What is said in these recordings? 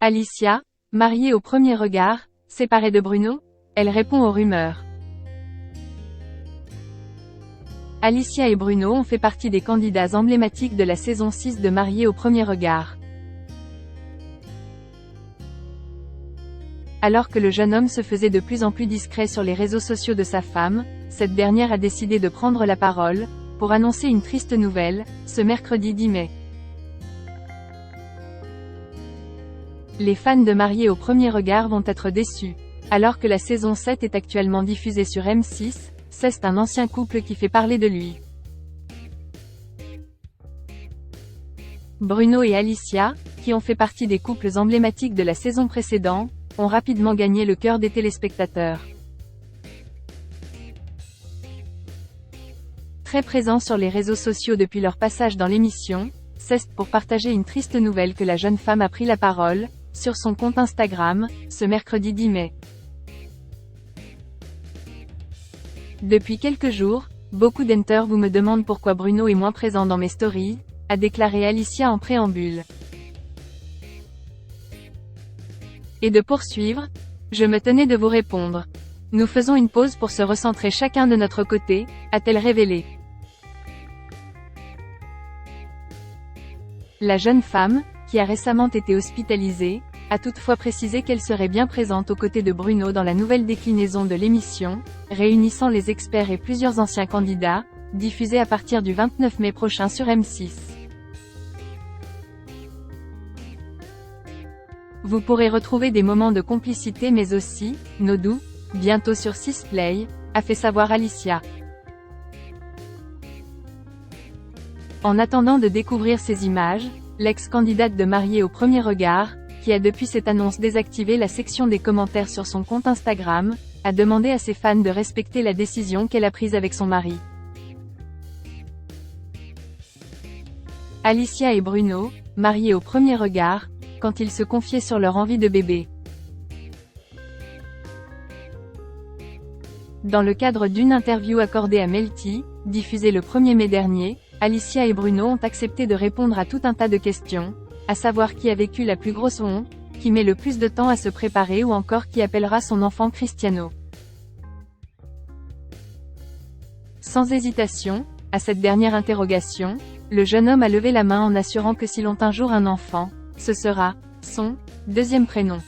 Alicia, mariée au premier regard, séparée de Bruno? Elle répond aux rumeurs. Alicia et Bruno ont fait partie des candidats emblématiques de la saison 6 de Mariés au premier regard. Alors que le jeune homme se faisait de plus en plus discret sur les réseaux sociaux de sa femme, cette dernière a décidé de prendre la parole, pour annoncer une triste nouvelle, ce mercredi 10 mai. Les fans de Mariés au premier regard vont être déçus. Alors que la saison 7 est actuellement diffusée sur M6, c'est un ancien couple qui fait parler de lui. Bruno et Alicia, qui ont fait partie des couples emblématiques de la saison précédente, ont rapidement gagné le cœur des téléspectateurs. Très présents sur les réseaux sociaux depuis leur passage dans l'émission, c'est pour partager une triste nouvelle que la jeune femme a pris la parole, sur son compte Instagram, ce mercredi 10 mai. Depuis quelques jours, beaucoup d'enters vous me demandent pourquoi Bruno est moins présent dans mes stories, a déclaré Alicia en préambule. Et de poursuivre, je me tenais de vous répondre. Nous faisons une pause pour se recentrer chacun de notre côté, a-t-elle révélé. La jeune femme, qui a récemment été hospitalisée, a toutefois précisé qu'elle serait bien présente aux côtés de Bruno dans la nouvelle déclinaison de l'émission, réunissant les experts et plusieurs anciens candidats, diffusée à partir du 29 mai prochain sur M6. Vous pourrez retrouver des moments de complicité mais aussi, nos doux, bientôt sur 6play, a fait savoir Alicia. En attendant de découvrir ces images, l'ex-candidate de Mariés au premier regard, qui a depuis cette annonce désactivé la section des commentaires sur son compte Instagram, a demandé à ses fans de respecter la décision qu'elle a prise avec son mari. Alicia et Bruno, mariés au premier regard, quand ils se confiaient sur leur envie de bébé. Dans le cadre d'une interview accordée à Melty, diffusée le 1er mai dernier, Alicia et Bruno ont accepté de répondre à tout un tas de questions, à savoir qui a vécu la plus grosse honte, qui met le plus de temps à se préparer ou encore qui appellera son enfant Cristiano. Sans hésitation, à cette dernière interrogation, le jeune homme a levé la main en assurant que s'ils ont un jour un enfant, ce sera son deuxième prénom.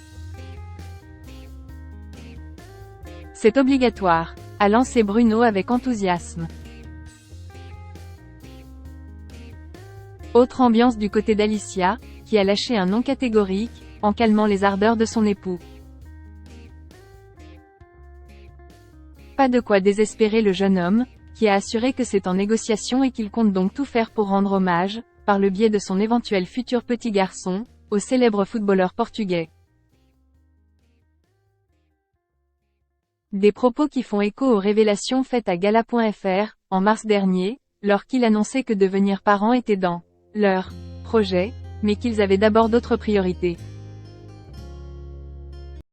C'est obligatoire, a lancé Bruno avec enthousiasme. Autre ambiance du côté d'Alicia, qui a lâché un non catégorique, en calmant les ardeurs de son époux. Pas de quoi désespérer le jeune homme, qui a assuré que c'est en négociation et qu'il compte donc tout faire pour rendre hommage, par le biais de son éventuel futur petit garçon, au célèbre footballeur portugais. Des propos qui font écho aux révélations faites à Gala.fr, en mars dernier, lorsqu'il annonçait que devenir parent était dans leur projet, mais qu'ils avaient d'abord d'autres priorités.